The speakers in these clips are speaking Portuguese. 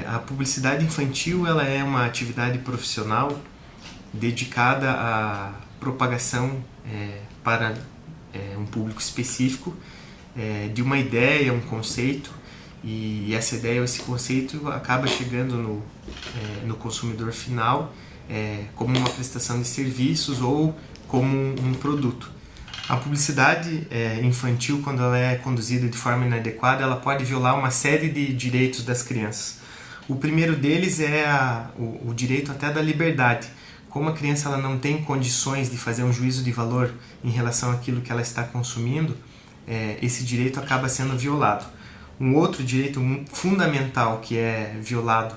A publicidade infantil ela é uma atividade profissional dedicada à propagação para um público específico de uma ideia, um conceito, e essa ideia ou esse conceito acaba chegando no consumidor final como uma prestação de serviços ou como um produto. A publicidade infantil, quando ela é conduzida de forma inadequada, ela pode violar uma série de direitos das crianças. O primeiro deles é o direito até da liberdade. Como a criança ela não tem condições de fazer um juízo de valor em relação àquilo que ela está consumindo, esse direito acaba sendo violado. Um outro direito fundamental que é violado,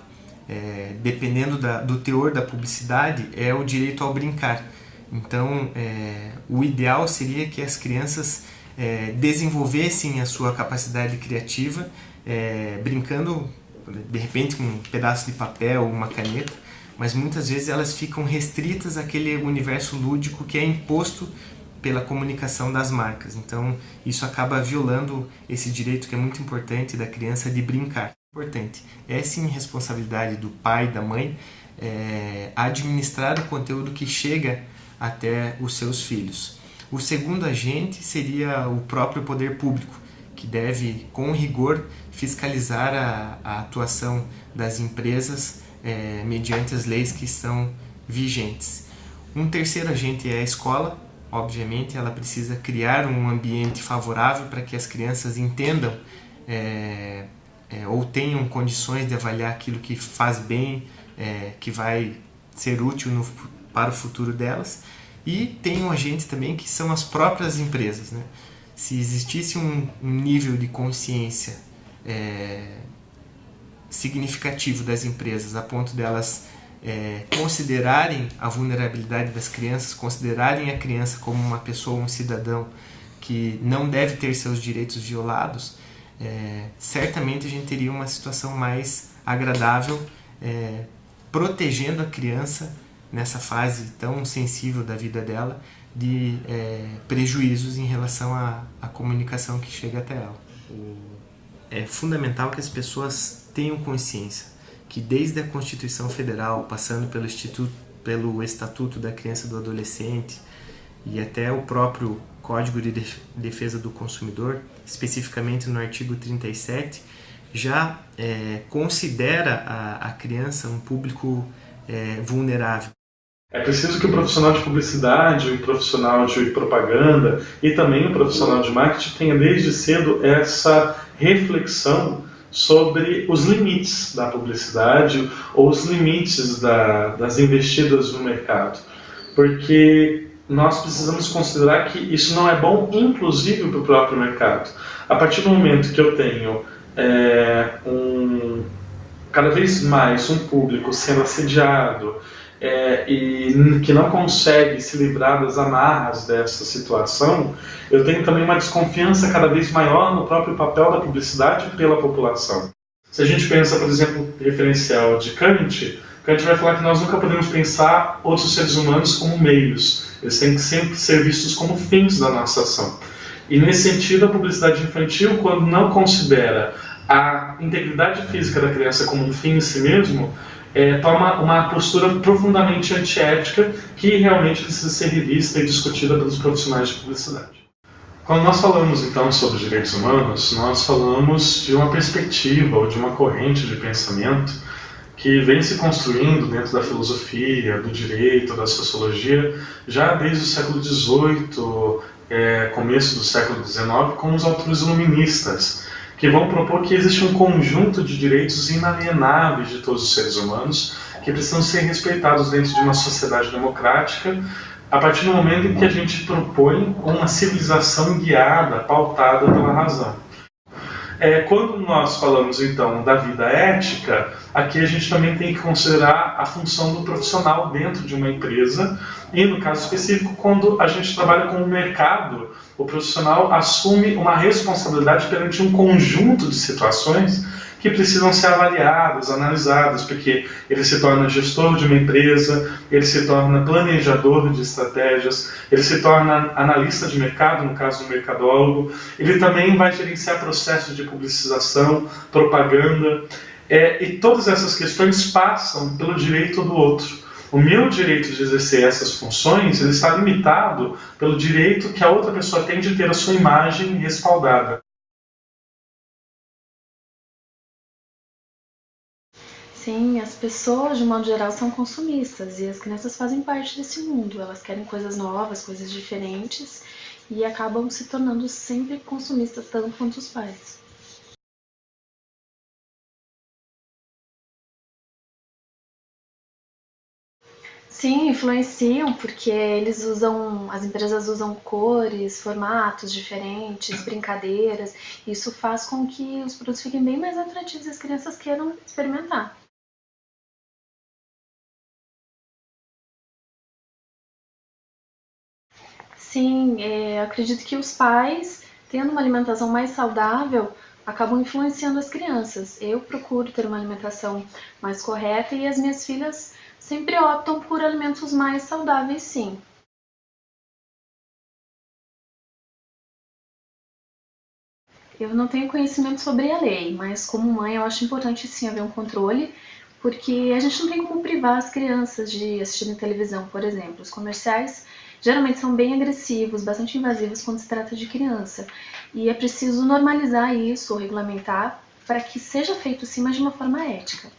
dependendo do teor da publicidade, é o direito ao brincar. Então, o ideal seria que as crianças desenvolvessem a sua capacidade criativa, brincando, de repente, com um pedaço de papel ou uma caneta, mas muitas vezes elas ficam restritas àquele universo lúdico que é imposto pela comunicação das marcas. Então, isso acaba violando esse direito que é muito importante da criança de brincar. Importante. É sim responsabilidade do pai, da mãe, administrar o conteúdo que chega até os seus filhos. O segundo agente seria o próprio poder público, que deve, com rigor, fiscalizar a atuação das empresas mediante as leis que estão vigentes. Um terceiro agente é a escola. Obviamente, ela precisa criar um ambiente favorável para que as crianças entendam ou tenham condições de avaliar aquilo que faz bem, que vai ser útil para o futuro delas. E tem um agente também que são as próprias empresas, né? Se existisse um nível de consciência significativo das empresas a ponto delas considerarem a vulnerabilidade das crianças, considerarem a criança como uma pessoa, um cidadão que não deve ter seus direitos violados, certamente a gente teria uma situação mais agradável, protegendo a criança nessa fase tão sensível da vida dela de prejuízos em relação à comunicação que chega até ela. É fundamental que as pessoas tenham consciência que desde a Constituição Federal, passando pelo Estatuto da Criança e do Adolescente e até o próprio Código de Defesa do Consumidor, especificamente no artigo 37, já considera a criança um público vulnerável. É preciso que o profissional de publicidade, o profissional de propaganda e também o profissional de marketing tenha desde cedo essa reflexão sobre os limites da publicidade ou os limites das investidas no mercado. Porque nós precisamos considerar que isso não é bom, inclusive para o próprio mercado. A partir do momento que eu tenho cada vez mais um público sendo assediado, e que não consegue se livrar das amarras dessa situação, eu tenho também uma desconfiança cada vez maior no próprio papel da publicidade pela população. Se a gente pensa, por exemplo, no referencial de Kant vai falar que nós nunca podemos pensar outros seres humanos como meios, eles têm que sempre ser vistos como fins da nossa ação. E nesse sentido, a publicidade infantil, quando não considera a integridade física da criança como um fim em si mesmo, toma uma postura profundamente antiética que realmente precisa ser revista e discutida pelos profissionais de publicidade. Quando nós falamos então sobre direitos humanos, nós falamos de uma perspectiva ou de uma corrente de pensamento que vem se construindo dentro da filosofia, do direito, da sociologia, já desde o século XVIII, começo do século XIX, com os autores iluministas, que vão propor que existe um conjunto de direitos inalienáveis de todos os seres humanos que precisam ser respeitados dentro de uma sociedade democrática a partir do momento em que a gente propõe uma civilização guiada, pautada pela razão. Quando nós falamos então da vida ética, aqui a gente também tem que considerar a função do profissional dentro de uma empresa e, no caso específico, quando a gente trabalha com o mercado, o profissional assume uma responsabilidade perante um conjunto de situações que precisam ser avaliadas, analisadas, porque ele se torna gestor de uma empresa, ele se torna planejador de estratégias, ele se torna analista de mercado, no caso do mercadólogo, ele também vai gerenciar processos de publicização, propaganda. E todas essas questões passam pelo direito do outro. O meu direito de exercer essas funções ele está limitado pelo direito que a outra pessoa tem de ter a sua imagem respaldada. Sim, as pessoas, de modo geral, são consumistas e as crianças fazem parte desse mundo. Elas querem coisas novas, coisas diferentes e acabam se tornando sempre consumistas, tanto quanto os pais. Sim, influenciam porque as empresas usam cores, formatos diferentes, brincadeiras. Isso faz com que os produtos fiquem bem mais atrativos e as crianças queiram experimentar. Sim, acredito que os pais, tendo uma alimentação mais saudável, acabam influenciando as crianças. Eu procuro ter uma alimentação mais correta e as minhas filhas sempre optam por alimentos mais saudáveis, sim. Eu não tenho conhecimento sobre a lei, mas como mãe eu acho importante sim haver um controle, porque a gente não tem como privar as crianças de assistirem televisão, por exemplo. Os comerciais geralmente são bem agressivos, bastante invasivos quando se trata de criança. E é preciso normalizar isso ou regulamentar para que seja feito sim, mas de uma forma ética.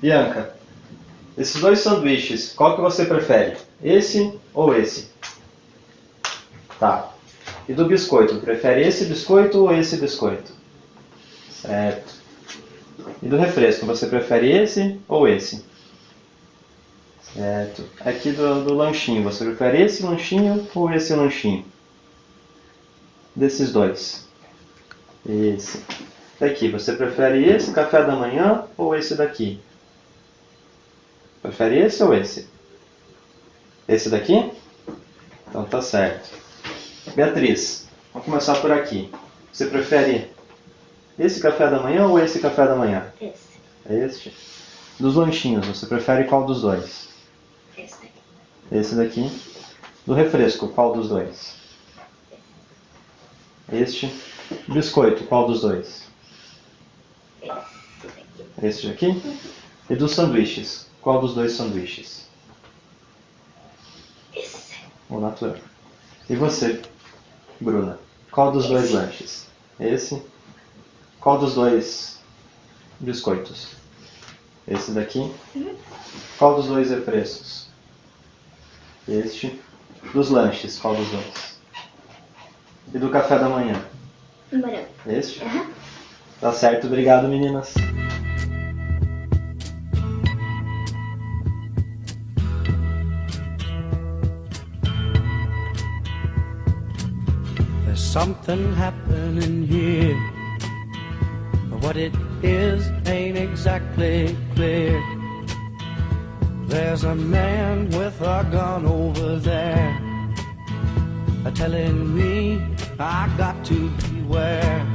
Bianca, esses dois sanduíches, qual que você prefere? Esse ou esse? Tá. E do biscoito, prefere esse biscoito ou esse biscoito? Certo. E do refresco, você prefere esse ou esse? Certo. Aqui do lanchinho, você prefere esse lanchinho ou esse lanchinho? Desses dois. Esse. Daqui, você prefere esse café da manhã ou esse daqui? Prefere esse ou esse? Esse daqui? Então tá certo. Beatriz, vamos começar por aqui. Você prefere esse café da manhã ou esse café da manhã? Esse. Este. Dos lanchinhos, você prefere qual dos dois? Esse daqui. Esse daqui. Do refresco, qual dos dois? Este. Biscoito, qual dos dois? Esse daqui. Este aqui. E dos sanduíches, qual dos dois sanduíches? Esse. O natural. E você, Bruna? Qual dos dois lanches? Esse? Qual dos dois biscoitos? Esse daqui? Qual dos dois refrescos? Este. Dos lanches, qual dos dois? E do café da manhã? Morango. Este? Tá certo, obrigado meninas. There's something happening here, but what it is ain't exactly clear. There's a man with a gun over there, telling me I got to beware.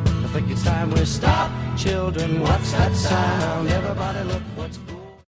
I think it's time we stop, children. What's that sound? Everybody look what's